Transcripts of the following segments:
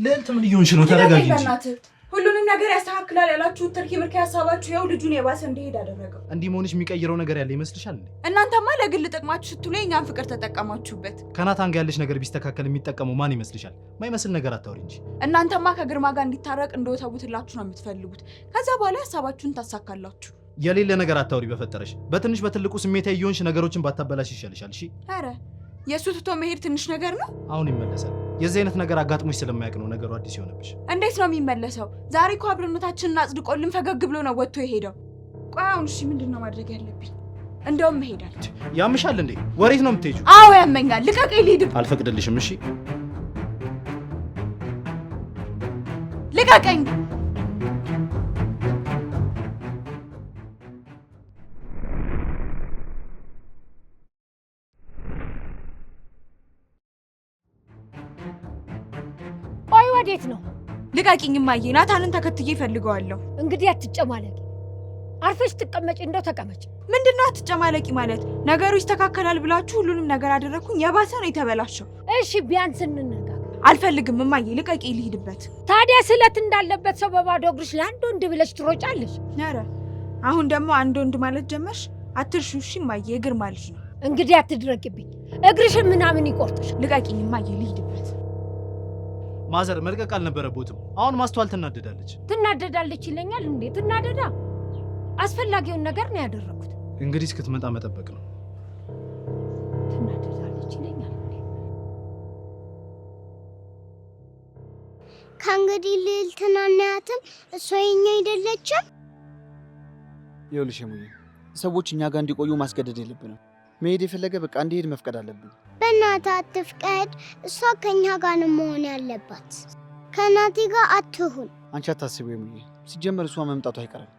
ለእንት ምን ይሆንሽ ነው? ተረጋጊ እንጂ ሁሉንም ነገር ያስተካክላል ያላችሁት ትርኪ ምርኪ ሐሳባችሁ ያው ልጁን የባሰ እንዲሄድ አደረገው። እንዲህ መሆንሽ የሚቀይረው ነገር ያለ ይመስልሻል እንዴ? እናንተማ ለግል ጥቅማችሁ ስትሉ የኛን ፍቅር ተጠቀማችሁበት። ከናታን ጋር ያለሽ ነገር ቢስተካከል የሚጠቀመው ማን ይመስልሻል? ማይመስል ነገር አታውሪ እንጂ። እናንተማ ከግርማ ጋር እንዲታረቅ እንደወተውትላችሁ ነው የምትፈልጉት። ከዛ በኋላ ሐሳባችሁን ታሳካላችሁ። የሌለ ነገር አታውሪ በፈጠረሽ። በትንሽ በትልቁ ስሜታዊ እየሆንሽ ነገሮችን ባታበላሽ ይሻልሻል። እሺ ኧረ የሱ ትቶ መሄድ ትንሽ ነገር ነው። አሁን ይመለሳል። የዚህ አይነት ነገር አጋጥሞሽ ስለማያውቅ ነው ነገሩ አዲስ ይሆነብሽ። እንዴት ነው የሚመለሰው? ዛሬ እኮ አብረነታችንን አጽድቆልን ፈገግ ብሎ ነው ወጥቶ የሄደው። ቆይ አሁን እሺ ምንድነው ማድረግ ያለብኝ? እንደውም መሄዳል። ያምሻል እንዴ? ወሬት ነው የምትሄጂው? አዎ ያመኛል። ልቀቀኝ ልሂድ። አልፈቅድልሽም። እሺ ልቀቀኝ። ወዴት ነው? ልቀቂኝ እማዬ፣ ናታንን ተከትዬ እፈልገዋለሁ። እንግዲህ አትጨማለቂ፣ አርፈሽ ትቀመጪ። እንደው ተቀመጪ። ምንድነው አትጨማለቂ ማለት? ነገሩ ይስተካከላል ብላችሁ ሁሉንም ነገር አደረኩኝ፣ የባሰ ነው የተበላሸው። እሺ ቢያንስ እንነጋገር። አልፈልግም እማዬ፣ ልቀቂኝ ልሂድበት። ታዲያ ስለት እንዳለበት ሰው በባዶ እግርሽ ለአንድ ወንድ ብለሽ ትሮጫለሽ? ኧረ አሁን ደግሞ አንድ ወንድ ማለት ጀመርሽ? አትርሹ እሺ እማዬ፣ የግርማ ልጅ ነው። እንግዲህ አትድረቂብኝ፣ እግርሽን ምናምን ይቆርጥሽ። ልቀቂኝ እማዬ፣ ልሂድበት። ማዘር መልቀቅ አልነበረቦትም። አሁን ማስተዋል ትናደዳለች። ትናደዳለች ይለኛል እንዴ? ትናደዳ። አስፈላጊውን ነገር ነው ያደረኩት። እንግዲህ እስክትመጣ መጠበቅ ነው። ትናደዳለች ይለኛል እንዴ? ከእንግዲህ ልዕልትና እናያትም እሷ የኛ አይደለችም። ይኸውልሽ ሙዬ፣ ሰዎች እኛ ጋር እንዲቆዩ ማስገደድ የለብንም። መሄድ የፈለገ በቃ እንዲሄድ መፍቀድ አለብን። በእናትህ አትፍቀድ። እሷ ከኛ ጋር ነው መሆን ያለባት። ከናቲ ጋር አትሁን። አንቺ አታስቢው ሙዬ፣ ሲጀመር እሷ መምጣቱ አይቀርም።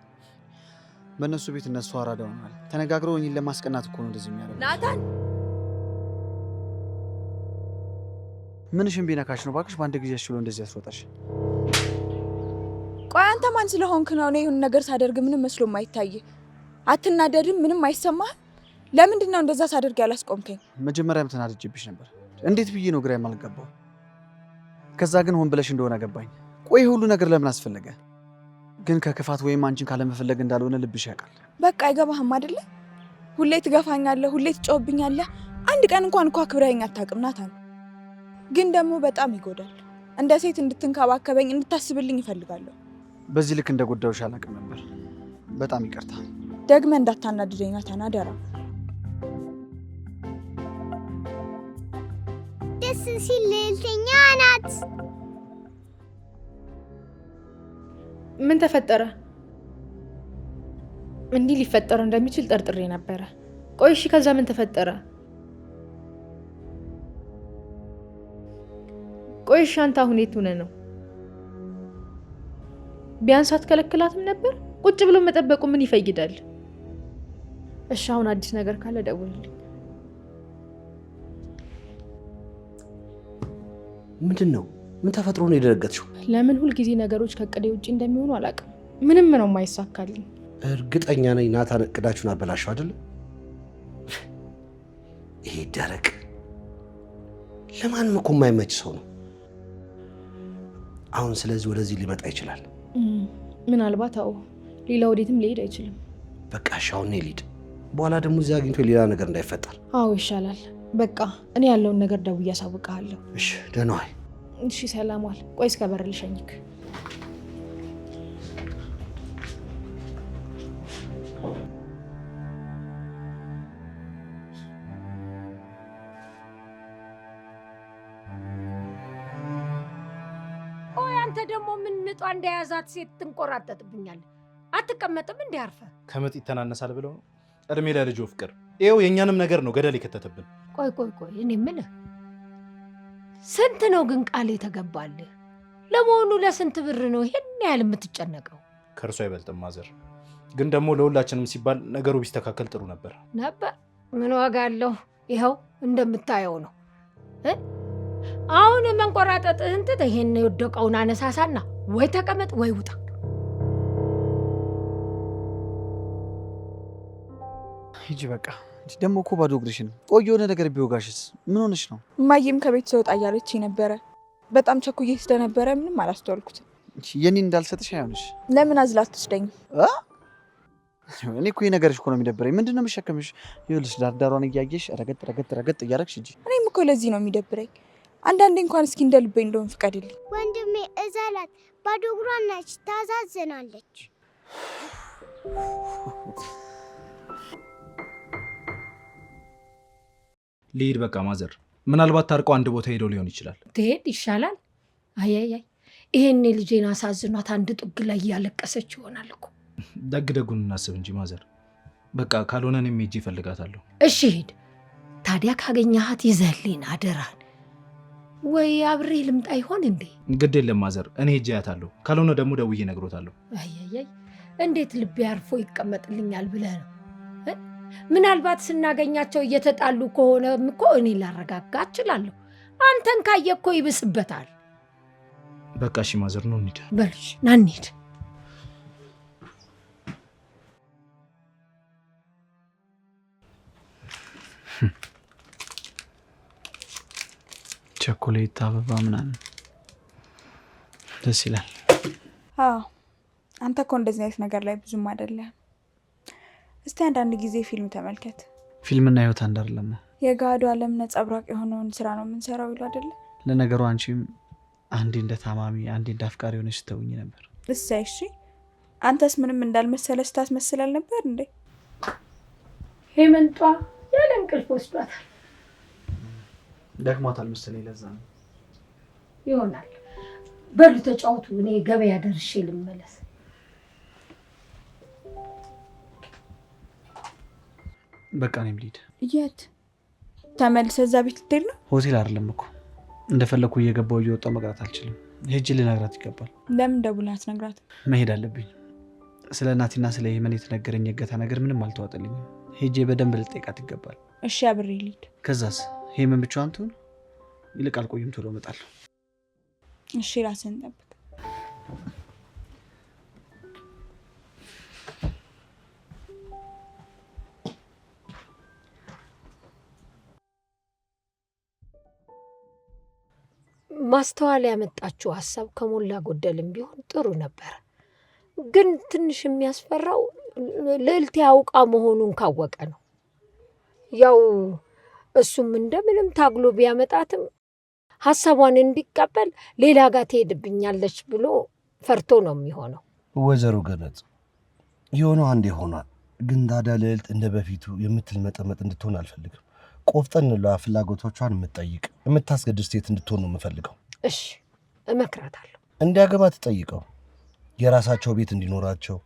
በእነሱ ቤት እነሱ አራዳ ሆነዋል። ተነጋግረው እኔን ለማስቀናት እኮ ነው እንደዚህ የሚያደርጉት። ናታን ምንሽን ቢነካሽ ነው እባክሽ በአንድ ጊዜ አስችሎ እንደዚህ ያስወጣሽ? ቆይ አንተ ማን ስለሆንክ ነው እኔ ይሁን ነገር ሳደርግ ምንም መስሎ የማይታይ? አትናደድም? ምንም አይሰማህ? ለምንድን ነው እንደዛ ሳደርግ ያላስቆምከኝ? መጀመሪያም ተናድጄብሽ ነበር። እንዴት ብዬ ነው ግራ የማልገባው? ከዛ ግን ሆን ብለሽ እንደሆነ ገባኝ። ቆይ ሁሉ ነገር ለምን አስፈለገ? ግን ከክፋት ወይም አንቺን ካለመፈለግ እንዳልሆነ ልብሽ ያውቃል። በቃ አይገባህም አይደለ? ሁሌ ትገፋኛለህ፣ ሁሌ ትጮህብኛለህ። አንድ ቀን እንኳን እኮ አክብረኸኝ አታውቅም ናታን። ግን ደግሞ በጣም ይጎዳል። እንደ ሴት እንድትንከባከበኝ እንድታስብልኝ እፈልጋለሁ። በዚህ ልክ እንደጎዳሁሽ አላውቅም ነበር። በጣም ይቅርታ። ደግመህ እንዳታናድደኝ ናታን አደራ። ደስ ሲል ልዕልተኛ ናት። ምን ተፈጠረ? እንዲህ ሊፈጠር እንደሚችል ጠርጥሬ ነበረ። ቆይ እሺ፣ ከዛ ምን ተፈጠረ? ቆይ እሺ፣ አንተ አሁን የት ሆነህ ነው? ቢያንስ አትከለክላትም ነበር? ቁጭ ብሎ መጠበቁ ምን ይፈይዳል? እሺ፣ አሁን አዲስ ነገር ካለ ደውልልኝ። ምንድን ነው? ምን ተፈጥሮ ነው የደነገጥሽው? ለምን ሁልጊዜ ነገሮች ከእቅዴ ውጭ እንደሚሆኑ አላውቅም። ምንም ነው የማይሳካልኝ። እርግጠኛ ነኝ ናታን እቅዳችሁን አበላሽው አይደል? ይሄ ደረቅ ለማንም እኮ የማይመች ሰው ነው። አሁን ስለዚህ ወደዚህ ሊመጣ ይችላል። ምናልባት አዎ፣ ሌላ ወዴትም ሊሄድ አይችልም። በቃ እሺ፣ አሁን ልሂድ። በኋላ ደግሞ እዚህ አግኝቶ ሌላ ነገር እንዳይፈጠር። አዎ ይሻላል። በቃ እኔ ያለውን ነገር ደውዬ አሳውቅሃለሁ። እሺ፣ ደህና ዋይ። እሺ፣ ሰላም ዋል። ቆይ እስከ በር ልሸኝክ። ቆይ አንተ ደግሞ ምን ምጧ እንደያዛት ሴት ትንቆራጠጥብኛለህ? አትቀመጥም እንዴ አርፈ? ከምጥ ይተናነሳል ብለው ነው። እድሜ ለልጆ ፍቅር። ይኸው የእኛንም ነገር ነው ገደል የከተተብን። ቆይ እኔ የምልህ ስንት ነው ግን ቃል የተገባልህ? ለመሆኑ ለስንት ብር ነው ይሄን ያህል የምትጨነቀው? ከእርሱ አይበልጥም ማዘር። ግን ደግሞ ለሁላችንም ሲባል ነገሩ ቢስተካከል ጥሩ ነበር። ምን ዋጋ አለው? ይኸው እንደምታየው ነው። አሁን መንቆራጠጥህን ትተህ ይሄን የወደቀውን አነሳሳና ወይ ተቀመጥ ወይ ውጣ። ሂጂ በቃ። ደግሞ እኮ ባዶ እግርሽን። ቆይ የሆነ ነገር ቢወጋሽስ? ምን ሆነሽ ነው? እማዬም ከቤት ስወጣ እያለችኝ ነበረ። በጣም ቸኩዬ ስለነበረ ምንም አላስተዋልኩትም። የኔን እንዳልሰጥሽ አይሆንሽ። ለምን አዝላት ትወስደኝም? እኔ እኮ ይሄ ነገርሽ እኮ ነው የሚደብረኝ። ምንድነው የምሸከምሽ? ይኸውልሽ ዳርዳሯን እያየሽ ረገጥ እያደረግሽ እንጂ። እኔም እኮ ለዚህ ነው የሚደብረኝ። አንዳንዴ እንኳን እስኪ እንደ ልቤ እንደሆን ፍቀድልኝ። ወንድሜ እዛላት ባዶ እግሯን ነች፣ ታዛዝናለች። ልሂድ በቃ ማዘር። ምናልባት ታርቀው አንድ ቦታ ሄደው ሊሆን ይችላል። ትሄድ ይሻላል። አይ ይሄኔ ልጄን አሳዝኗት አንድ ጥግ ላይ እያለቀሰች ይሆናል እኮ። ደግ ደጉን እናስብ እንጂ ማዘር። በቃ ካልሆነ እኔም ሄጄ እፈልጋታለሁ። እሺ ሂድ። ታዲያ ካገኘሃት ይዘህልኝ አደራህን። ወይ አብሬ ልምጣ ይሆን እንዴ? ግድ የለም ማዘር፣ እኔ ሄጄ አያታለሁ። ካልሆነ ደግሞ ደውዬ እነግሮታለሁ። አይ እንዴት ልቤ አርፎ ይቀመጥልኛል ብለህ ነው? ምናልባት ስናገኛቸው እየተጣሉ ከሆነም እኮ እኔ ላረጋጋ እችላለሁ። አንተን ካየ እኮ ይብስበታል። በቃ እሺ ማዘር፣ ነው እንሂድ። በልሽ ና እንሂድ። ቸኮሌት፣ አበባ ምናምን ደስ ይላል። አንተ እኮ እንደዚህ አይነት ነገር ላይ ብዙም አይደለም። እስቲ አንዳንድ ጊዜ ፊልም ተመልከት። ፊልምና ህይወት አንድ አይደለም። የጋዱ ዓለም ነጸብራቅ የሆነውን ስራ ነው የምንሰራው ይሉ አይደለ? ለነገሩ አንቺም አንዴ እንደ ታማሚ አንዴ እንደ አፍቃሪ ሆነሽ ስትውኝ ነበር። እሰይ እሺ። አንተስ ምንም እንዳልመሰለ ስታስመስላል ነበር እንዴ? ሄመንቷ ያለ እንቅልፍ ወስዷታል። ደክሟታል መሰለኝ፣ ለዛ ነው ይሆናል። በሉ ተጫወቱ፣ እኔ ገበያ ደርሼ ልመለስ። በቃ እኔም ልሂድ። የት ተመልሰህ እዛ ቤት ልትሄድ ነው? ሆቴል አይደለም እኮ እንደፈለኩ እየገባው እየወጣው መቅረት አልችልም። ሄጄ ልነግራት ይገባል። ለምን ደውለህ አትነግራት? መሄድ አለብኝ። ስለ እናቴና ስለ ሄመን የተነገረኝ የገታ ነገር ምንም አልተዋጠልኝም። ሄጄ በደንብ ልጠይቃት ይገባል። እሺ አብሬ ልሂድ። ከዛስ ሄመን ብቻዋን ትሁን? ይልቅ አልቆይም፣ ቶሎ እመጣለሁ። እሺ ራስህን ጠብቅ። ማስተዋል ያመጣችው ሀሳብ ከሞላ ጎደልም ቢሆን ጥሩ ነበር። ግን ትንሽ የሚያስፈራው ልዕልት ያውቃ መሆኑን ካወቀ ነው። ያው እሱም እንደምንም ታግሎ ቢያመጣትም ሀሳቧን እንዲቀበል ሌላ ጋር ትሄድብኛለች ብሎ ፈርቶ ነው የሚሆነው። ወይዘሮ ገነት የሆነው አንዴ ሆኗል። ግን ታዲያ ልዕልት እንደ በፊቱ የምትልመጠመጥ እንድትሆን አልፈልግም። ቆፍጠን ፍላጎቶቿን የምትጠይቅ የምታስገድድ ሴት እንድትሆን ነው የምፈልገው። እሺ እመክራታለሁ። እንዲያገባ ትጠይቀው፣ የራሳቸው ቤት እንዲኖራቸው፣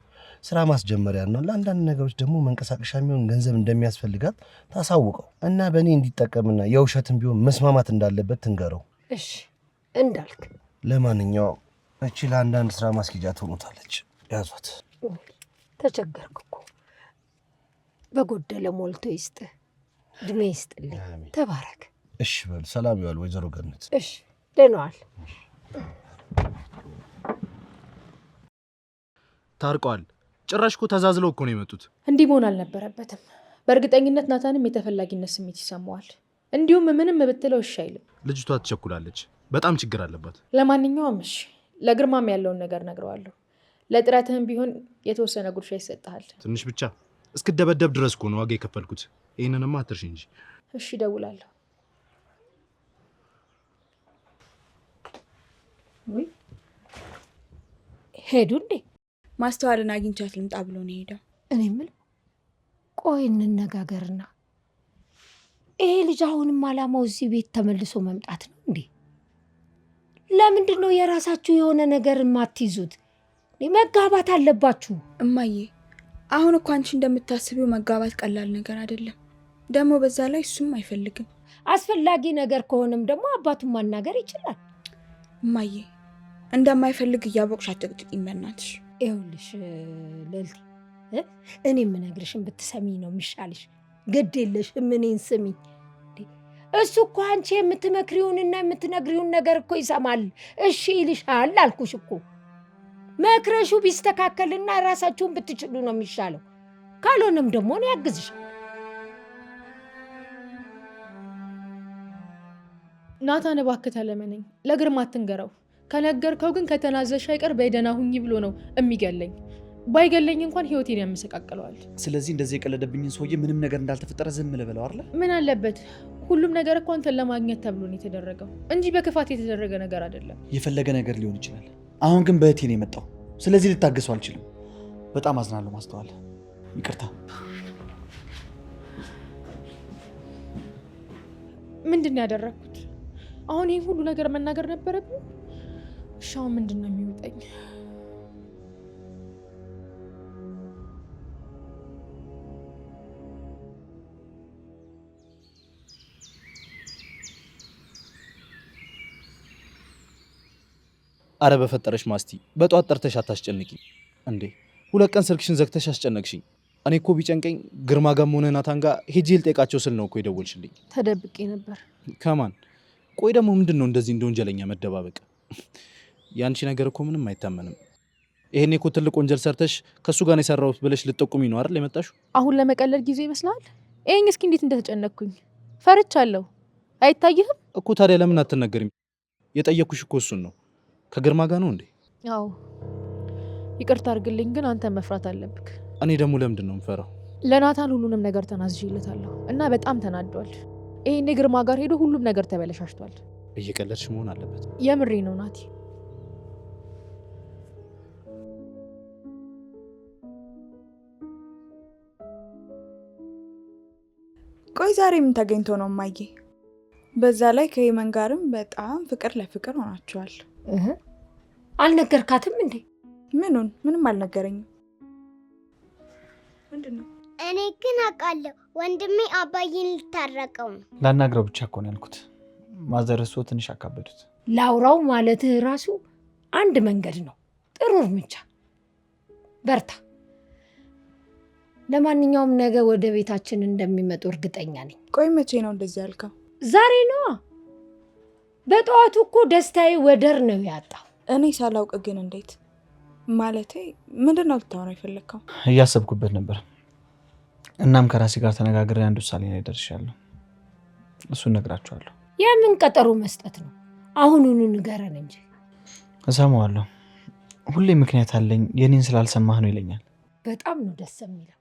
ስራ ማስጀመሪያና ለአንዳንድ ነገሮች ደግሞ መንቀሳቀሻ የሚሆን ገንዘብ እንደሚያስፈልጋት ታሳውቀው እና በእኔ እንዲጠቀምና የውሸትም ቢሆን መስማማት እንዳለበት ትንገረው። እሺ እንዳልክ። ለማንኛውም እቺ ለአንዳንድ ስራ ማስኪጃ ትሆኑታለች። ያዟት። ተቸገርኩ እኮ። በጎደለ ሞልቶ ይስጥህ፣ እድሜ ይስጥልኝ። ተባረክ። እሺ በል። ሰላም ይዋል ወይዘሮ ገነት። እሺ ደህና ዋል። ታርቀዋል። ጭራሽ እኮ ተዛዝለው እኮ ነው የመጡት። እንዲህ መሆን አልነበረበትም። በእርግጠኝነት ናታንም የተፈላጊነት ስሜት ይሰማዋል። እንዲሁም ምንም ብትለው እሺ አይልም። ልጅቷ ትቸኩላለች። በጣም ችግር አለባት። ለማንኛውም እሺ፣ ለግርማም ያለውን ነገር ነግረዋለሁ። ለጥረትህም ቢሆን የተወሰነ ጉርሻ ይሰጥሃል። ትንሽ ብቻ። እስክደበደብ ድረስ እኮ ነው ዋጋ የከፈልኩት። ይህንንማ አትርሽ እንጂ። እሺ እደውላለሁ። ሄዱ እንዴ? ማስተዋልን አግኝቻት ልምጣ ብሎ ነው ሄደው። እኔ የምልህ ቆይ እንነጋገርና ይሄ ልጅ አሁንም አላማው እዚህ ቤት ተመልሶ መምጣት ነው እንዴ? ለምንድን ነው የራሳችሁ የሆነ ነገር የማትይዙት? መጋባት አለባችሁ። እማዬ አሁን እኮ አንቺ እንደምታስቢው መጋባት ቀላል ነገር አይደለም። ደግሞ በዛ ላይ እሱም አይፈልግም። አስፈላጊ ነገር ከሆነም ደግሞ አባቱን ማናገር ይችላል። እማዬ እንደማይፈልግ እያወቅሽ አትቅጥቂኝ በእናትሽ። ይኸውልሽ ልዕልት፣ እኔ የምነግርሽን ብትሰሚ ነው የሚሻልሽ። ግድ የለሽም እኔን ስሚኝ። እሱ እኮ አንቺ የምትመክሪውንና የምትነግሪውን ነገር እኮ ይሰማል፣ እሺ ይልሻል አልኩሽ እኮ። መክረሹ ቢስተካከልና ራሳችሁን ብትችሉ ነው የሚሻለው። ካልሆነም ደግሞ እኔ ያግዝሻል። ናታን እባክህ ተለመነኝ፣ ለግርማ አትንገረው። ከነገርከው ግን ከተናዘሽ አይቀር በደህና ሁኚ ብሎ ነው የሚገለኝ። ባይገለኝ እንኳን ህይወቴን ያመሰቃቅለዋል። ስለዚህ እንደዚህ የቀለደብኝን ሰውዬ ምንም ነገር እንዳልተፈጠረ ዝም ልበለው አይደል? ምን አለበት? ሁሉም ነገር እኮ አንተን ለማግኘት ተብሎ ነው የተደረገው እንጂ በክፋት የተደረገ ነገር አይደለም። የፈለገ ነገር ሊሆን ይችላል። አሁን ግን በእህቴ ነው የመጣው። ስለዚህ ልታገሰው አልችልም። በጣም አዝናለሁ ማስተዋል፣ ይቅርታ። ምንድን ነው ያደረኩት? አሁን ይሄን ሁሉ ነገር መናገር ነበረብኝ? እሺ አሁን ምንድን ነው የሚወጣኝ? አረ በፈጠረሽ ማስቲ በጧት ጠርተሽ አታስጨንቂ እንዴ። 2 ቀን ስልክሽን ዘግተሽ አስጨነቅሽኝ። እኔ እኮ ቢጨንቀኝ ግርማ ጋር ሆነ ናታን ጋር ሄጄ ልጠይቃቸው ስል ነው እኮ የደወልሽልኝ። ተደብቄ ነበር። ከማን? ቆይ ደግሞ ምንድን ነው እንደዚህ እንደ ወንጀለኛ መደባበቅ? ያንቺ ነገር እኮ ምንም አይታመንም። ይሄኔ እኮ ትልቅ ወንጀል ሰርተሽ ከሱ ጋር ነው የሰራሁት ብለሽ ልጠቁሚ ነው አይደል የመጣሽው? አሁን ለመቀለድ ጊዜ ይመስላል? ይሄን እስኪ እንዴት እንደተጨነቅኩኝ ፈርቻለሁ። አይታይህም እኮ። ታዲያ ለምን አትነገሪም? የጠየኩሽ እኮ እሱን ነው። ከግርማ ጋር ነው እንዴ? አዎ። ይቅርታ አድርግልኝ፣ ግን አንተ መፍራት አለብክ። እኔ ደግሞ ለምንድን ነው የምፈራው? ለናታን ሁሉንም ነገር ተናዝዤለታለሁ እና በጣም ተናዷል። ይሄኔ ግርማ ጋር ሄዶ ሁሉም ነገር ተበለሻሽቷል። እየቀለድሽ መሆን አለበት። የምሬ ነው ናቲ። ቆይ ዛሬ ምን ተገኝቶ ነው እማዬ? በዛ ላይ ከየመን ጋርም በጣም ፍቅር ለፍቅር ሆናችኋል። አልነገርካትም እንዴ? ምኑን? ምንም አልነገረኝም። ምንድነው? እኔ ግን አውቃለሁ። ወንድሜ አባዬን ልታረቀው ነው። ላናግረው ብቻ እኮ ነው ያልኩት። ማዘርሶ ትንሽ አካበዱት። ላውራው ማለትህ ራሱ አንድ መንገድ ነው። ጥሩ እርምጃ፣ በርታ። ለማንኛውም ነገ ወደ ቤታችን እንደሚመጡ እርግጠኛ ነኝ። ቆይ መቼ ነው እንደዚህ ያልከው? ዛሬ ነዋ። በጠዋቱ እኮ ደስታዬ ወደር ነው ያጣው። እኔ ሳላውቅ ግን እንዴት? ማለቴ ምንድነው ልታወራ የፈለግከው? እያሰብኩበት ነበር። እናም ከራሴ ጋር ተነጋግሬ አንድ ውሳኔ ላይ ደርሻለሁ። እሱን እነግራቸዋለሁ። የምን ቀጠሮ መስጠት ነው? አሁኑኑ ንገረን እንጂ። እሰማዋለሁ። ሁሌ ምክንያት አለኝ፣ የኔን ስላልሰማህ ነው ይለኛል። በጣም ነው ደስ የሚለው።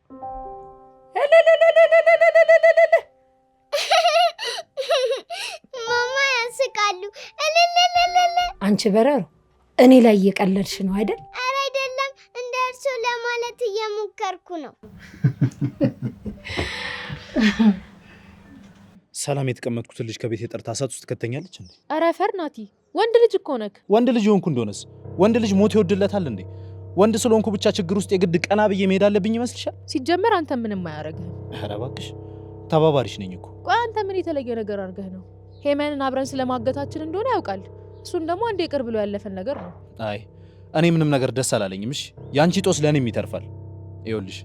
ማማ ያስቃሉ። አንቺ በረሮ እኔ ላይ እየቀለድሽ ነው አይደል? ኧረ አይደለም፣ እንደ እርሱ ለማለት እየሞከርኩ ነው። ሰላም የተቀመጥኩትን ልጅ ከቤት የጠርታ እሳት ውስጥ ከተኛለች እንዴ? ኧረ ፈር ናቲ፣ ወንድ ልጅ እኮ ነክ። ወንድ ልጅ የሆንኩ እንደሆነስ ወንድ ልጅ ሞት ይወድለታል እንዴ? ወንድ ስለሆንኩ ብቻ ችግር ውስጥ የግድ ቀና ብዬ መሄድ አለብኝ ይመስልሻል? ሲጀመር አንተ ምንም አያረግህም። ኧረ እባክሽ ተባባሪሽ ነኝ እኮ። ቆይ አንተ ምን የተለየ ነገር አድርገህ ነው? ሄመንን አብረን ስለማገታችን እንደሆነ ያውቃል። እሱን ደግሞ አንዴ ይቅር ብሎ ያለፈን ነገር ነው። አይ እኔ ምንም ነገር ደስ አላለኝም። እሺ ያንቺ ጦስ ለእኔም ይተርፋል። ይኸውልሽ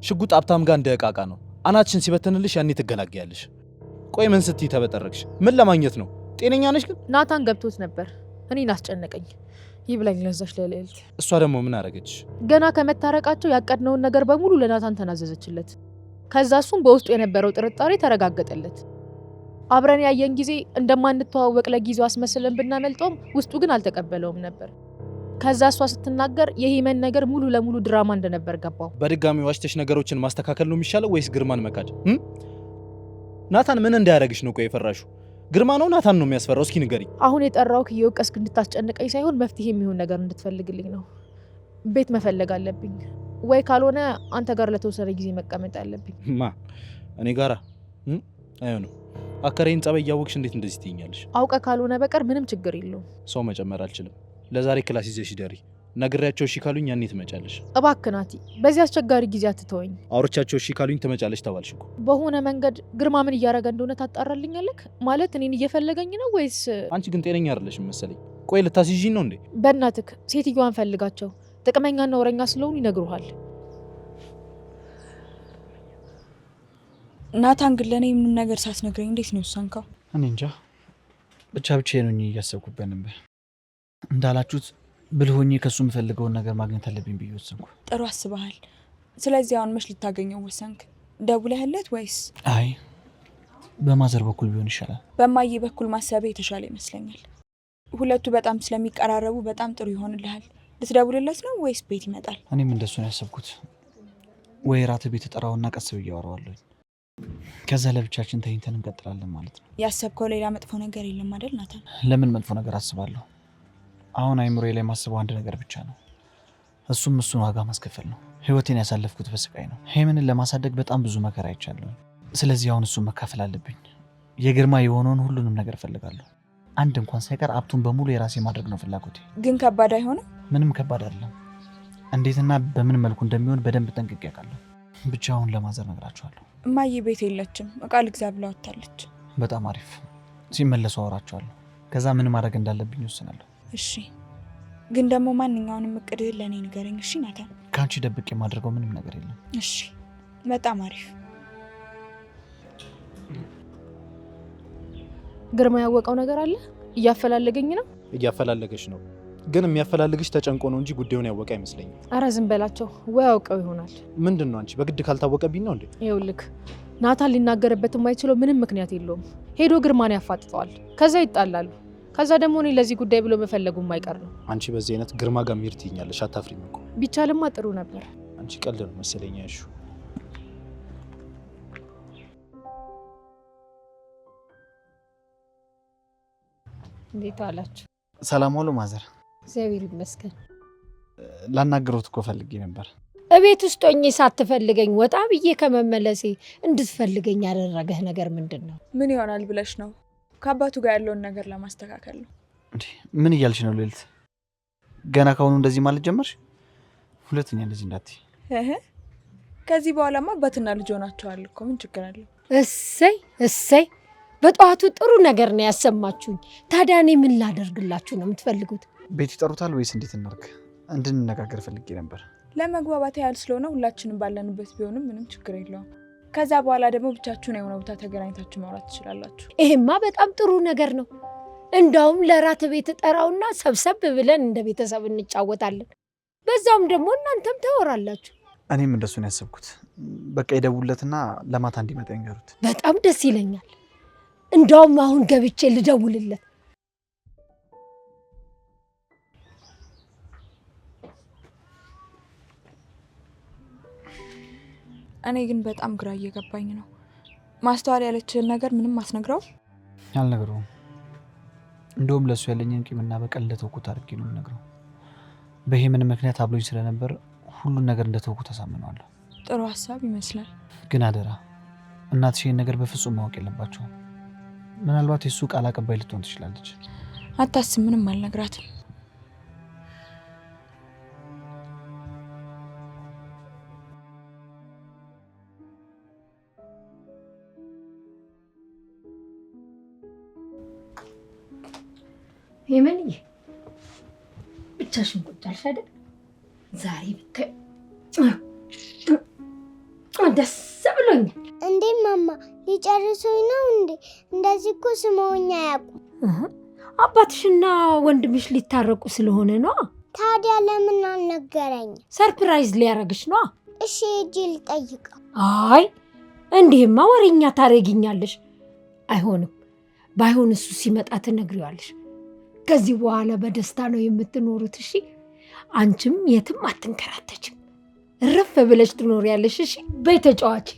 ሽጉጥ ሀብታም ጋር እንደ ዕቃ ነው። አናትሽን ሲበትንልሽ ያኔ ትገላገያለሽ። ቆይ ምን ስትይ ተበጠረቅሽ? ምን ለማግኘት ነው? ጤነኛ ነሽ ግን? ናታን ገብቶት ነበር፣ እኔን አስጨነቀኝ። ይብላኝ ለዛች ለልዕልት። እሷ ደግሞ ምን አረገች? ገና ከመታረቃቸው ያቀድነውን ነገር በሙሉ ለናታን ተናዘዘችለት። ከዛ እሱም በውስጡ የነበረው ጥርጣሬ ተረጋገጠለት። አብረን ያየን ጊዜ እንደማንተዋወቅ ለጊዜው አስመስለን ብናመልጠውም ውስጡ ግን አልተቀበለውም ነበር። ከዛ እሷ ስትናገር የሂመን ነገር ሙሉ ለሙሉ ድራማ እንደነበር ገባው። በድጋሚ ዋሽተሽ ነገሮችን ማስተካከል ነው የሚሻለው ወይስ ግርማን መካድ? ናታን ምን እንዳያደርግሽ ነው ቆይ የፈራሹ? ግርማ ነው ናታን ነው የሚያስፈራው? እስኪ ንገሪ። አሁን የጠራው እየወቀስክ እንድታስጨንቀኝ ሳይሆን መፍትሄ የሚሆን ነገር እንድትፈልግልኝ ነው። ቤት መፈለግ አለብኝ፣ ወይ ካልሆነ አንተ ጋር ለተወሰነ ጊዜ መቀመጥ አለብኝ። ማ እኔ ጋራ? አይሆንም። አከሬን ጸባይ እያወቅሽ እንዴት እንደዚህ ትይኛለሽ? አውቀ ካልሆነ በቀር ምንም ችግር የለውም። ሰው መጨመር አልችልም። ለዛሬ ክላስ ይዘሽ ደሪ። ነግሬያቸው እሺ ካሉኝ ያኔ ትመጫለሽ። እባክህ ናቲ፣ በዚህ አስቸጋሪ ጊዜ አትተወኝ። አውሮቻቸው እሺ ካሉኝ ትመጫለሽ ተባልሽ እኮ። በሆነ መንገድ ግርማ ምን እያደረገ እንደሆነ ታጣራልኛለህ? ማለት እኔን እየፈለገኝ ነው ወይስ? አንቺ ግን ጤነኛ አይደለሽም መሰለኝ። ቆይ ልታስይዥኝ ነው እንዴ? በእናትህ ሴትዮዋን ፈልጋቸው፣ ጥቅመኛና ወረኛ ስለሆኑ ይነግሩሃል። ናታን ግን ለእኔ ምንም ነገር ሳትነግረኝ እንዴት ነው የወሰንከው? እኔ እንጃ፣ ብቻዬን ሆኜ እያሰብኩበት ነበር። እንዳላችሁት ብልህ ሆኜ ከሱ የምፈልገውን ነገር ማግኘት አለብኝ ብዬ ወሰንኩ። ጥሩ አስበሃል። ስለዚህ አሁን መች ልታገኘው ወሰንክ? ደውለህለት ወይስ? አይ በማዘር በኩል ቢሆን ይሻላል። በማዬ በኩል ማሰብ የተሻለ ይመስለኛል። ሁለቱ በጣም ስለሚቀራረቡ በጣም ጥሩ ይሆንልሃል። ልትደውልለት ነው ወይስ ቤት ይመጣል? እኔም እንደሱ ነው ያሰብኩት። ወይ ራት ቤት እጠራውና ቀስ ብዬ አወራዋለሁ። ከዛ ለብቻችን ተኝተን እንቀጥላለን ማለት ነው። ያሰብከው ሌላ መጥፎ ነገር የለም አይደል ናታን? ለምን መጥፎ ነገር አስባለሁ? አሁን አይምሮዬ ላይ ማስበው አንድ ነገር ብቻ ነው። እሱን ዋጋ ማስከፈል ነው። ህይወቴን ያሳለፍኩት በስቃይ ነው። ሄመንን ለማሳደግ በጣም ብዙ መከራ አይቻለሁ። ስለዚህ አሁን እሱን መካፈል አለብኝ። የግርማ የሆነውን ሁሉንም ነገር እፈልጋለሁ። አንድ እንኳን ሳይቀር ሀብቱን በሙሉ የራሴ ማድረግ ነው ፍላጎቴ። ግን ከባድ አይሆንም? ምንም ከባድ አይደለም። እንዴትና በምን መልኩ እንደሚሆን በደንብ ጠንቅቄ አውቃለሁ። ብቻ አሁን ለማዘር ነግራቸዋለሁ። እማዬ ቤት የለችም፣ እቃ ልግዛ ብላ ወጥታለች። በጣም አሪፍ። ሲመለሱ አወራቸዋለሁ። ከዛ ምን ማድረግ እንዳለብኝ ወስናለሁ። እሺ፣ ግን ደግሞ ማንኛውንም እቅድህን ለእኔ ንገረኝ። እሺ ናታን? ከአንቺ ደብቄ የማድረገው ምንም ነገር የለም። እሺ፣ በጣም አሪፍ። ግርማ ያወቀው ነገር አለ? እያፈላለገኝ ነው? እያፈላለገች ነው፣ ግን የሚያፈላልግሽ ተጨንቆ ነው እንጂ ጉዳዩን ያወቀ አይመስለኝም። አረ ዝም በላቸው፣ ወይ አውቀው ይሆናል። ምንድን ነው አንቺ በግድ ካልታወቀብኝ ነው እንዴ? ይኸውልህ ናታን ሊናገርበት የማይችለው ምንም ምክንያት የለውም። ሄዶ ግርማን ያፋጥጠዋል፣ ከዛ ይጣላሉ። ከዛ ደግሞ እኔ ለዚህ ጉዳይ ብሎ መፈለጉ የማይቀር ነው። አንቺ በዚህ አይነት ግርማ ጋር ሚር ትይኛለሽ፣ አታፍሪም እኮ። ቢቻልማ ጥሩ ነበር። አንቺ ቀልድ ነው መሰለኝ ያሹ። እንዴት አላችሁ? ሰላም ዋሉ ማዘር። እግዚአብሔር ይመስገን። ላናግሮት እኮ ፈልጌ ነበር። እቤት ውስጥ ሆኜ ሳትፈልገኝ ወጣ ብዬ ከመመለሴ እንድትፈልገኝ ያደረገህ ነገር ምንድን ነው? ምን ይሆናል ብለሽ ነው? ከአባቱ ጋር ያለውን ነገር ለማስተካከል ነው። እንዴ ምን እያልሽ ነው ሉሊት? ገና ካሁኑ እንደዚህ ማለት ጀመርሽ? ሁለተኛ እንደዚህ እንዳትይ። ከዚህ በኋላማ አባትና ልጅ ሆናችኋል እኮ ምን ችግር አለው? እሰይ እሰይ፣ በጠዋቱ ጥሩ ነገር ነው ያሰማችሁኝ። ታዲያ እኔ ምን ላደርግላችሁ ነው የምትፈልጉት? ቤት ይጠሩታል ወይስ እንዴት እናድርግ? እንድንነጋገር ፈልጌ ነበር። ለመግባባት ያህል ስለሆነ ሁላችንም ባለንበት ቢሆንም ምንም ችግር የለውም። ከዛ በኋላ ደግሞ ብቻችሁን የሆነ ቦታ ተገናኝታችሁ ማውራት ትችላላችሁ። ይሄማ በጣም ጥሩ ነገር ነው። እንዳውም ለራት ቤት ጠራውና ሰብሰብ ብለን እንደ ቤተሰብ እንጫወታለን። በዛውም ደግሞ እናንተም ታወራላችሁ። እኔም እንደሱ ነው ያሰብኩት። በቃ ይደውልለትና ለማታ እንዲመጣ ይንገሩት። በጣም ደስ ይለኛል። እንዳውም አሁን ገብቼ ልደውልለት። እኔ ግን በጣም ግራ እየገባኝ ነው። ማስተዋል ያለችህን ነገር ምንም አስነግረው? አልነግረውም። እንደውም ለእሱ ያለኝን ቂምና በቀል እንደተውኩት አድርጌ ነው የምነግረው። በሄመን ምክንያት አብሎኝ ስለነበር ሁሉን ነገር እንደተውኩት አሳምነዋለሁ። ጥሩ ሀሳብ ይመስላል። ግን አደራ እናትሽ ይህን ነገር በፍጹም ማወቅ የለባቸውም። ምናልባት የእሱ ቃል አቀባይ ልትሆን ትችላለች። አታስብ፣ ምንም አልነግራትም። ሄመንዬ ብቻሽን ቁጭ አልሽ አይደል? ዛሬ ብታይ ደስ ብሎኛል። እንዴ ማማ ሊጨርሱኝ ነው እንዴ? እንደዚህ እኮ ስመውኛ አያውቁም። አባትሽና ወንድምሽ ሊታረቁ ስለሆነ ነው። ታዲያ ለምን አልነገረኝም? ሰርፕራይዝ ሊያረግሽ ነው። እሺ ሂጂ ልጠይቀው። አይ እንዲህማ ወሬኛ ታረጊኛለሽ። አይሆንም። ባይሆን እሱ ሲመጣ ትነግሪዋለሽ። ከዚህ በኋላ በደስታ ነው የምትኖሩት። እሺ አንቺም የትም አትንከራተችም፣ እረፍ ብለሽ ትኖሪያለሽ። እሺ በይ ተጫዋች።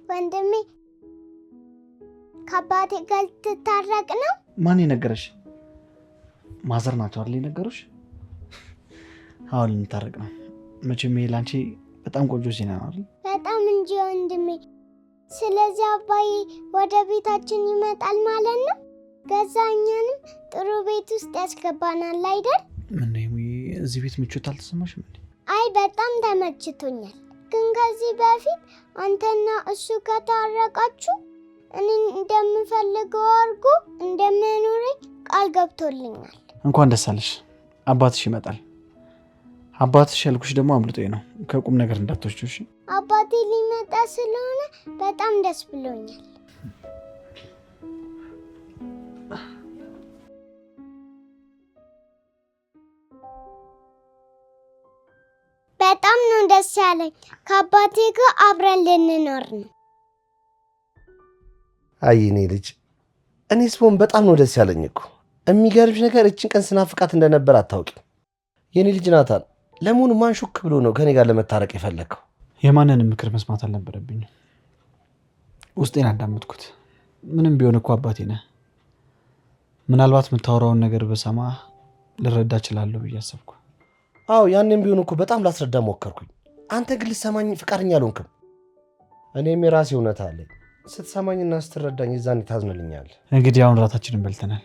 ወንድሜ ከአባቴ ጋር ልትታረቅ ነው? ማን የነገረሽ? ማዘር ናቸው አይደል የነገሩሽ? አሁን ልንታረቅ ነው። መቼም ይሄ ላንቺ በጣም ቆንጆ ዜና ነው አይደል? በጣም እንጂ ወንድሜ። ስለዚህ አባዬ ወደ ቤታችን ይመጣል ማለት ነው። ገዛ እኛንም ጥሩ ቤት ውስጥ ያስገባናል አይደል? ምን ነው እዚህ ቤት ምቾት አልተሰማሽም እንዴ? አይ በጣም ተመችቶኛል። ግን ከዚህ በፊት አንተና እሱ ከታረቃችሁ እኔ እንደምፈልገው አድርጎ እንደምኖረኝ ቃል ገብቶልኛል። እንኳን ደስ አለሽ። አባትሽ ይመጣል። አባትሽ ያልኩሽ ደግሞ አምልጦኝ ነው። ከቁም ነገር እንዳትወስጂው እሺ? አባቴ ሊመጣ ስለሆነ በጣም ደስ ብሎኛል። ደስ ያለኝ ከአባቴ ጋር አብረን ልንኖር ነው። አይ እኔ ልጅ እኔስ ብሆን በጣም ነው ደስ ያለኝ እኮ። የሚገርምሽ ነገር እችን ቀን ስናፍቃት እንደነበር አታውቂም። የኔ ልጅ ናታን፣ ለመሆኑ ማን ሹክ ብሎ ነው ከኔ ጋር ለመታረቅ የፈለግከው? የማንንም ምክር መስማት አልነበረብኝም። ውስጤን አዳመጥኩት። ምንም ቢሆን እኮ አባቴ ነህ። ምናልባት የምታወራውን ነገር በሰማ ልረዳ እችላለሁ ብዬ አሰብኩ። አዎ ያንን ቢሆን እኮ በጣም ላስረዳ ሞከርኩኝ። አንተ ግን ልትሰማኝ ፍቃደኛ አልሆንክም። እኔም የራሴ እውነት አለኝ። ስትሰማኝና ስትረዳኝ የዛኔ ታዝንልኛለህ። እንግዲህ አሁን ራታችንን በልተናል።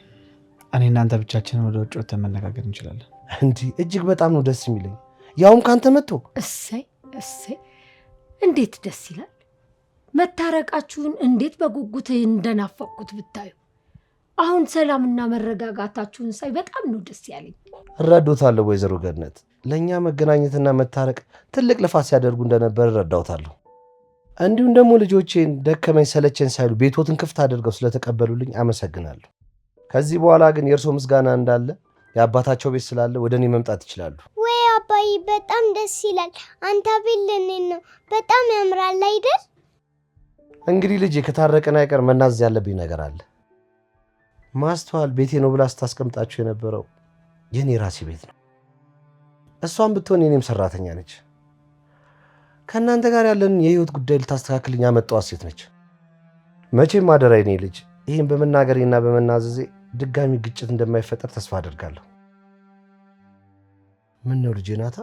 እኔ እናንተ ብቻችንን ወደ ውጭ ወጥተን መነጋገር እንችላለን። እንዲህ እጅግ በጣም ነው ደስ የሚለኝ፣ ያውም ካንተ መጥቶ። እሰይ እሰይ! እንዴት ደስ ይላል! መታረቃችሁን እንዴት በጉጉት እንደናፈቅኩት ብታዩ። አሁን ሰላምና መረጋጋታችሁን ሳይ በጣም ነው ደስ ያለኝ። እረዳታለሁ ወይዘሮ ገነት። ለእኛ መገናኘትና መታረቅ ትልቅ ልፋት ሲያደርጉ እንደነበር እረዳታለሁ። እንዲሁም ደግሞ ልጆቼን ደከመኝ ሰለቸኝ ሳይሉ ቤቶትን ክፍት አድርገው ስለተቀበሉልኝ አመሰግናለሁ። ከዚህ በኋላ ግን የእርሶ ምስጋና እንዳለ የአባታቸው ቤት ስላለ ወደ እኔ መምጣት ይችላሉ። ወይ አባዬ በጣም ደስ ይላል። አንተ ቤት ልንሄድ ነው። በጣም ያምራል አይደል? እንግዲህ ልጄ ከታረቀን አይቀር መናዘዝ ያለብኝ ነገር አለ። ማስተዋል ቤቴ ነው ብላ ስታስቀምጣችሁ የነበረው የኔ ራሴ ቤት ነው። እሷም ብትሆን የኔም ሰራተኛ ነች። ከእናንተ ጋር ያለን የህይወት ጉዳይ ልታስተካክልኝ ያመጣኋት ሴት ነች። መቼም አደራ የኔ ልጅ፣ ይህን በመናገሬና በመናዘዜ ድጋሚ ግጭት እንደማይፈጠር ተስፋ አደርጋለሁ። ምን ነው ልጄ ናታ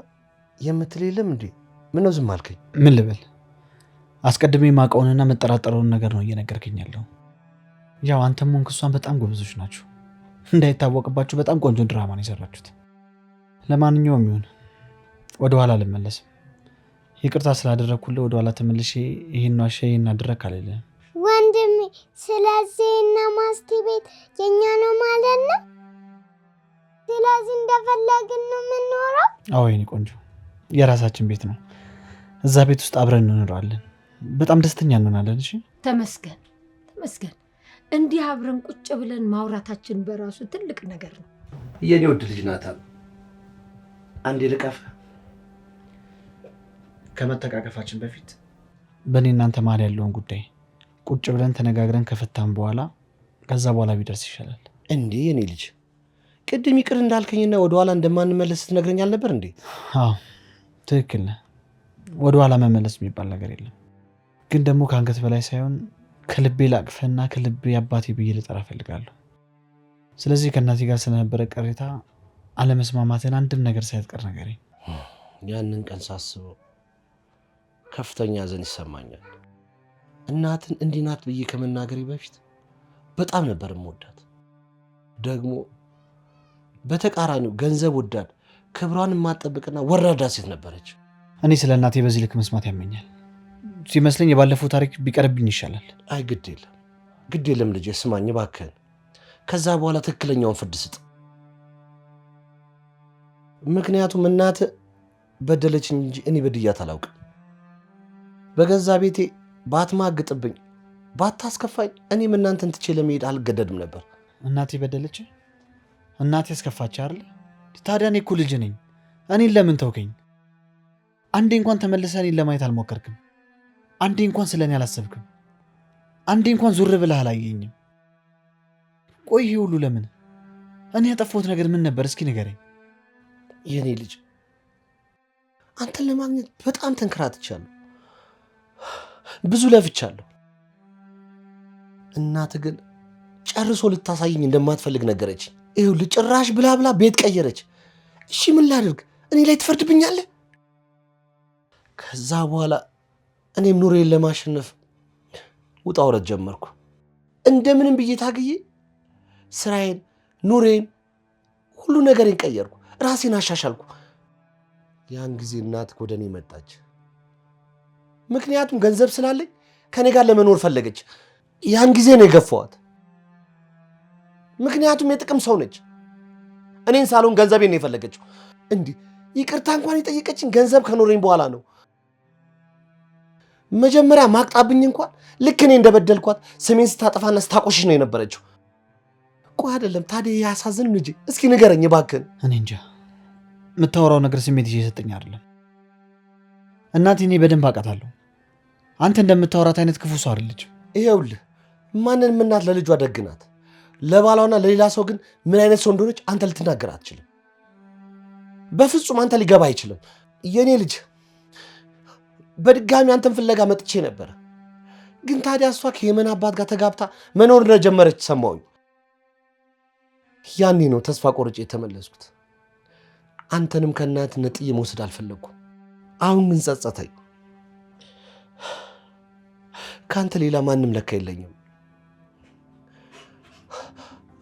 የምትል የለም እንዴ? ምን ነው ዝም አልከኝ? ምን ልበል? አስቀድሜ ማውቀውንና መጠራጠረውን ነገር ነው እየነገርከኝ ያለው። ያው አንተም ሆንክ እሷን በጣም ጎበዞች ናችሁ። እንዳይታወቅባችሁ በጣም ቆንጆ ድራማ ነው የሰራችሁት። ለማንኛውም ይሁን፣ ወደኋላ አልመለስም። ይቅርታ ስላደረግኩልህ ወደኋላ ተመልሼ ይህን ዋሻ ይህን አደረግ አልልህም ወንድሜ። ስለዚህ እና ማስቲ ቤት የኛ ነው ማለት ነው። ስለዚህ እንደፈለግን ነው የምንኖረው። አዎ የኔ ቆንጆ፣ የራሳችን ቤት ነው። እዛ ቤት ውስጥ አብረን እንኖራለን። በጣም ደስተኛ እንሆናለን። እሺ ተመስገን ተመስገን። እንዲህ አብረን ቁጭ ብለን ማውራታችን በራሱ ትልቅ ነገር ነው። የኔ ውድ ልጅ ናታን፣ አንዴ ልቀፍ። ከመተቃቀፋችን በፊት በእኔ እናንተ መሀል ያለውን ጉዳይ ቁጭ ብለን ተነጋግረን ከፈታን በኋላ ከዛ በኋላ ቢደርስ ይሻላል። እንዴ የኔ ልጅ፣ ቅድም ይቅር እንዳልከኝና ወደኋላ እንደማንመለስ ትነግረኝ አልነበር እንዴ? አዎ ትክክል ነህ። ወደኋላ መመለስ የሚባል ነገር የለም። ግን ደግሞ ከአንገት በላይ ሳይሆን ከልቤ ላቅፈና ከልቤ አባቴ ብዬ ልጠራ እፈልጋለሁ። ስለዚህ ከእናቴ ጋር ስለነበረ ቅሬታ፣ አለመስማማትን አንድም ነገር ሳይትቀር ነገረኝ። ያንን ቀን ሳስበው ከፍተኛ ሐዘን ይሰማኛል። እናትን እንዲህ ናት ብዬ ከመናገሬ በፊት በጣም ነበር የምወዳት። ደግሞ በተቃራኒው ገንዘብ ወዳድ፣ ክብሯን የማጠብቅና ወራዳ ሴት ነበረች። እኔ ስለ እናቴ በዚህ ልክ መስማት ያመኛል። ሲመስለኝ የባለፈው ታሪክ ቢቀርብኝ ይሻላል። አይ ግድ የለም ልጄ፣ ስማኝ እባክህን። ከዛ በኋላ ትክክለኛውን ፍርድ ስጥ። ምክንያቱም እናትህ በደለችኝ እንጂ እኔ በድያት አላውቅም። በገዛ ቤቴ ባትማግጥብኝ ባታስከፋኝ እኔም እናንተን ትቼ ለመሄድ አልገደድም ነበር። እናቴ በደለች? እናቴ ያስከፋች አይደል? ታዲያ እኔ እኮ ልጅ ነኝ። እኔን ለምን ተውከኝ? አንዴ እንኳን ተመልሰህ እኔን ለማየት አልሞከርክም። አንዴ እንኳን ስለ እኔ አላሰብክም። አንዴ እንኳን ዙር ብለህ አላየኝም። ቆይ ይሄ ሁሉ ለምን? እኔ ያጠፋሁት ነገር ምን ነበር? እስኪ ንገረኝ። የኔ ልጅ፣ አንተን ለማግኘት በጣም ተንከራትቻለሁ፣ ብዙ ለፍቻለሁ። እናትህ ግን ጨርሶ ልታሳየኝ እንደማትፈልግ ነገረች። ይኸውልህ ጭራሽ ብላ ብላ ቤት ቀየረች። እሺ ምን ላድርግ? እኔ ላይ ትፈርድብኛለህ? ከዛ በኋላ እኔም ኑሬን ለማሸነፍ ውጣ ውረድ ጀመርኩ። እንደምንም ብዬ ታግዬ ስራዬን፣ ኑሬን፣ ሁሉ ነገሬን ቀየርኩ፣ ራሴን አሻሻልኩ። ያን ጊዜ እናትህ ወደ እኔ መጣች። ምክንያቱም ገንዘብ ስላለኝ ከኔ ጋር ለመኖር ፈለገች። ያን ጊዜ ነው የገፋዋት። ምክንያቱም የጥቅም ሰው ነች። እኔን ሳልሆን ገንዘቤን ነው የፈለገችው። እንዲህ ይቅርታ እንኳን የጠየቀችኝ ገንዘብ ከኖረኝ በኋላ ነው። መጀመሪያ ማቅጣብኝ እንኳን ልክ እኔ እንደበደልኳት ስሜን ስታጠፋና ስታቆሽሽ ነው የነበረችው። ቆይ አይደለም ታዲያ ያሳዝንም ልጄ? እስኪ ንገረኝ እባክህን። እኔ እንጃ፣ የምታወራው ነገር ስሜት እየሰጠኝ አይደለም። እናቴ እኔ በደንብ አውቃታለሁ። አንተ እንደምታወራት አይነት ክፉ ሰው አይደለችም። ይኸውልህ ማንንም እናት ለልጇ ደግ ናት። ለባሏና ለሌላ ሰው ግን ምን አይነት ሰው እንደሆነች አንተ ልትናገር አትችልም። በፍጹም አንተ ሊገባ አይችልም። የኔ ልጅ በድጋሚ አንተን ፍለጋ መጥቼ ነበር፣ ግን ታዲያ እሷ ከየመን አባት ጋር ተጋብታ መኖር እንደጀመረች ሰማሁኝ። ያኔ ነው ተስፋ ቆርጬ የተመለስኩት። አንተንም ከእናት ነጥዬ መውሰድ አልፈለግኩም። አሁን ግን ጸጸተኝ። ከአንተ ሌላ ማንም ለካ የለኝም።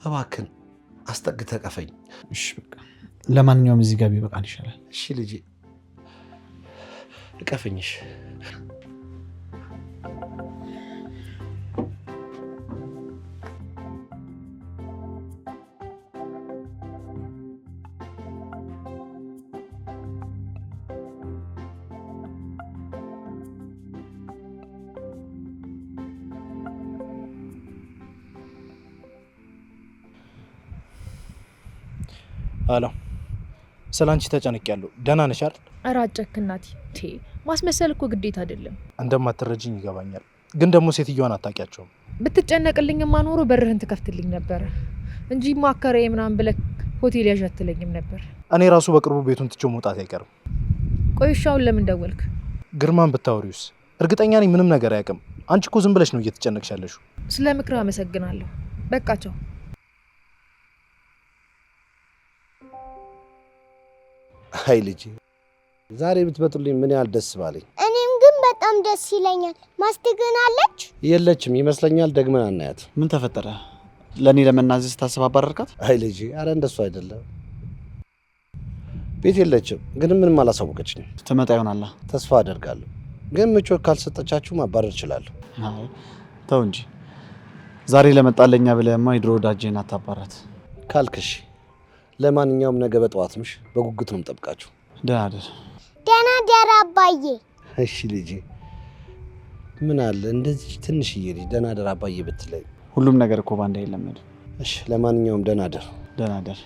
እባክን አስጠግተህ ቀፈኝ። እሺ በቃ ለማንኛውም እዚህ ጋር ቢበቃን ይሻላል። እሺ ልጄ እቀፈኝሽ። አሎ፣ ስላንቺ ተጨንቄያለሁ። ደህና ነሽ አይደል? ኧረ አጨክ እናቴ። ማስመሰል እኮ ግዴታ አይደለም። እንደማትረጂኝ ይገባኛል፣ ግን ደግሞ ሴትዮዋን አታውቂያቸውም። ብትጨነቅልኝማ ኖሮ በርህን ትከፍትልኝ ነበረ እንጂ ማከሬ ምናምን ብለህ ሆቴል ያዥ አትለኝም ነበር። እኔ ራሱ በቅርቡ ቤቱን ትቼው መውጣት አይቀርም። ቆይ እሺ አሁን ለምን ደወልክ? ግርማን ብታወሪውስ? እርግጠኛ ነኝ ምንም ነገር አያውቅም። አንቺ እኮ ዝም ብለሽ ነው እየተጨነቅሽ ያለሽው። ስለ ምክር አመሰግናለሁ። በቃቸው። አይ ልጄ ዛሬ ብትመጡልኝ ምን ያህል ደስ ባለኝ። እኔም ግን በጣም ደስ ይለኛል። ማስቲ ግን አለች? የለችም ይመስለኛል። ደግመን አናያት። ምን ተፈጠረ? ለእኔ ለመናዘዝ ታስብ አባረርካት? አይ ልጄ አረ እንደሱ አይደለም። ቤት የለችም፣ ግን ምንም አላሳወቀችኝም። ትመጣ ይሆናላ። ተስፋ አደርጋለሁ፣ ግን ምቾት ካልሰጠቻችሁ ማባረር እችላለሁ። ተው እንጂ ዛሬ ለመጣለኛ ብለህማ የድሮ ወዳጄን አታባራት ካልክሽ። ለማንኛውም ነገ በጠዋት ምሽ በጉጉት ነው የምጠብቃችሁ። ደህና ደር። ደህና ደር አባዬ። እሺ ልጄ። ምን አለ እንደዚህ ትንሽዬ ልጅ ደህና ደር አባዬ ብትለኝ። ሁሉም ነገር እኮ ባንዴ አይለመድ። እሺ ለማንኛውም ደህና ደር። ደህና ደር።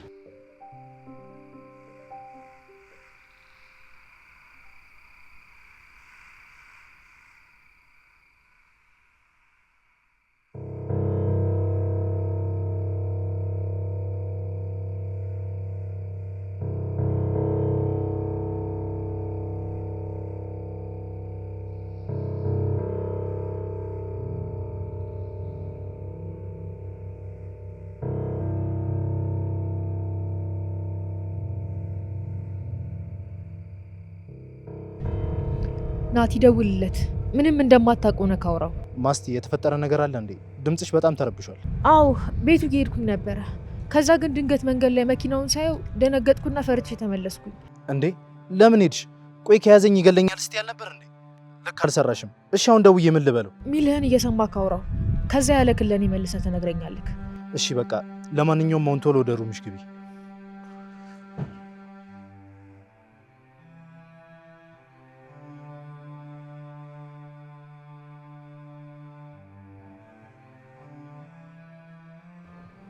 ናቲ ደውልለት። ምንም እንደማታውቀው ነው ካወራው። ማስቲ የተፈጠረ ነገር አለ እንዴ? ድምጽሽ በጣም ተረብሿል። አዎ ቤቱ እየሄድኩኝ ነበረ። ከዛ ግን ድንገት መንገድ ላይ መኪናውን ሳየው ደነገጥኩና ፈርቼ ተመለስኩኝ። እንዴ ለምን ሄድሽ? ቆይ ከያዘኝ ይገለኛል ስትይ አልነበር እንዴ? ለካ አልሰራሽም። እሺ አሁን ደውዬ ምን ልበለው? ሚልህን እየሰማ ካወራው ከዛ ያለክን ለኔ መልሰህ ትነግረኛለህ። እሺ በቃ ለማንኛውም አሁን ቶሎ ወደ ሩምሽ ግቢ።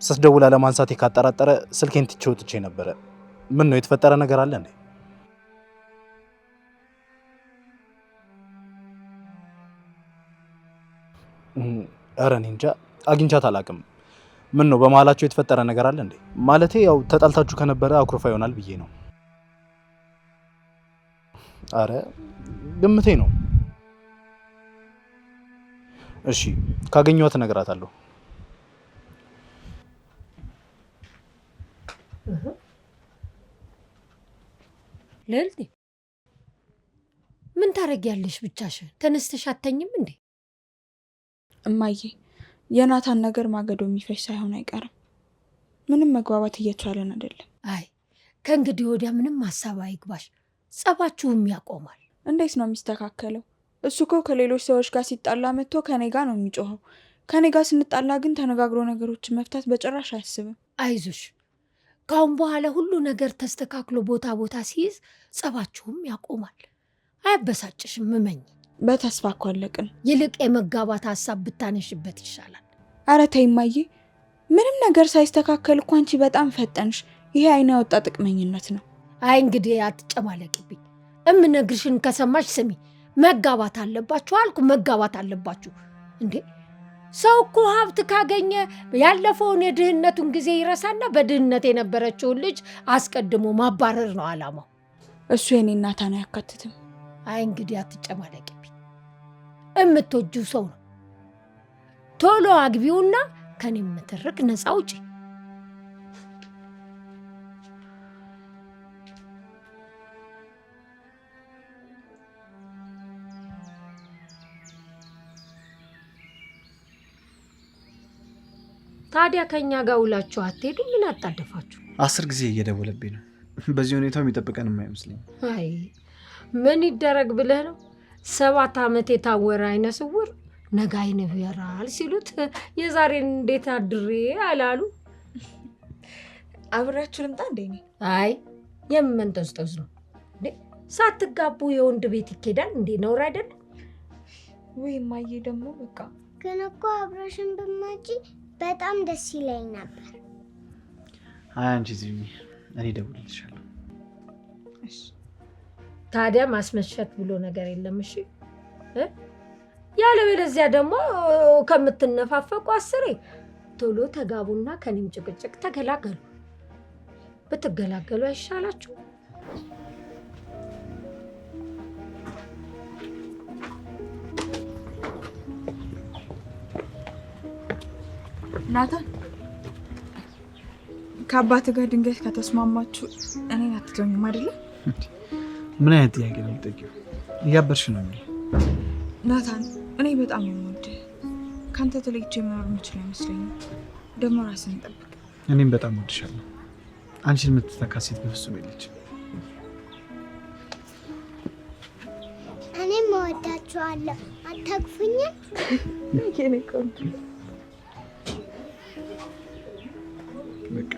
ስትደውል አለማንሳቴ ካጠራጠረ ስልኬን ትቼው ትቼ ነበረ። ምን ነው የተፈጠረ ነገር አለ እንዴ? ኧረ እኔ እንጃ አግኝቻት አላውቅም። ምን ነው በመሀላቸው የተፈጠረ ነገር አለ እንዴ? ማለቴ ያው ተጣልታችሁ ከነበረ አኩርፋ ይሆናል ብዬ ነው። አረ ግምቴ ነው። እሺ ካገኘኋት እነግራታለሁ። ልዕልቴ ምን ታረጊያለሽ? ብቻሽን ተነስተሽ አተኝም እንዴ? እማዬ የናታን ነገር ማገዶ የሚፈሽ ሳይሆን አይቀርም። ምንም መግባባት እየቻለን አይደለም። አይ ከእንግዲህ ወዲያ ምንም ሀሳብ አይግባሽ፣ ጸባችሁም ያቆማል። እንዴት ነው የሚስተካከለው? እሱ እኮ ከሌሎች ሰዎች ጋር ሲጣላ መጥቶ ከኔ ጋር ነው የሚጮኸው። ከኔ ጋር ስንጣላ ግን ተነጋግሮ ነገሮችን መፍታት በጭራሽ አያስብም። አይዞሽ፣ ካሁን በኋላ ሁሉ ነገር ተስተካክሎ ቦታ ቦታ ሲይዝ ጸባችሁም ያቆማል። አያበሳጭሽም፣ እመኝ። በተስፋ እኮ አለቅን። ይልቅ የመጋባት ሀሳብ ብታነሽበት ይሻላል። ኧረ ተይ እማዬ፣ ምንም ነገር ሳይስተካከል እኮ አንቺ በጣም ፈጠንሽ። ይሄ አይነ ያወጣ ጥቅመኝነት ነው። አይ እንግዲህ አትጨማለቂብኝ። እምነግርሽን ከሰማሽ ስሚ። መጋባት አለባችሁ አልኩ፣ መጋባት አለባችሁ። እንዴ ሰው እኮ ሀብት ካገኘ ያለፈውን የድህነቱን ጊዜ ይረሳና በድህነት የነበረችውን ልጅ አስቀድሞ ማባረር ነው አላማው። እሱ የኔ እናታን አያካትትም። አይ እንግዲህ አትጨማለቂብኝ። እምትወጂው ሰው ነው። ቶሎ አግቢውና ከኔ የምትርቅ ነፃ ውጪ። ታዲያ ከኛ ጋር ውላችሁ አትሄዱ? ምን አጣደፋችሁ? 10 ጊዜ እየደወለብኝ ነው። በዚህ ሁኔታው የሚጠብቀን የማይመስለኝ። አይ ምን ይደረግ ብለህ ነው? 7 ዓመት የታወረ አይነ ስውር ነገ አይነ ይበራል ሲሉት የዛሬን እንዴት አድሬ አላሉ። አብራችሁ ልምጣ እንዴ? አይ የምንጠስጠስ ነው እንዴ? ሳትጋቡ የወንድ ቤት ይኬዳል እንዴ? ነውር አይደለም ወይ? ማዬ ደግሞ በቃ ግን እኮ አብረሽን ብትመጪ በጣም ደስ ይለኝ ነበር። አይ አንቺ ዝም እኔ እደውልልሻለሁ። እሺ ታዲያ ማስመሸት ብሎ ነገር የለም። እሺ ያለበለዚያ ደግሞ ከምትነፋፈቁ 10 ቶሎ ተጋቡና ከኔም ጭቅጭቅ ተገላገሉ። ብትገላገሉ አይሻላችሁ? ናታን ከአባት ጋር ድንገት ከተስማማችሁ እኔን አትተውኝም አይደለ? ምን አይነት ጥያቄ ነው የምትጠይቂው? እያበርሽ ነው እንዴ? ናታን እኔ በጣም የምወድህ፣ ካንተ ተለይቼ መኖር የምችል አይመስለኝም። ደግሞ ራስን ጠብቅ። እኔም በጣም ወድሻለሁ። አንቺን የምትተካ ሴት በፍጹም የለችም። እኔም እወዳችኋለሁ። አታግፉኝም? የኔ ቆንጆ በቃ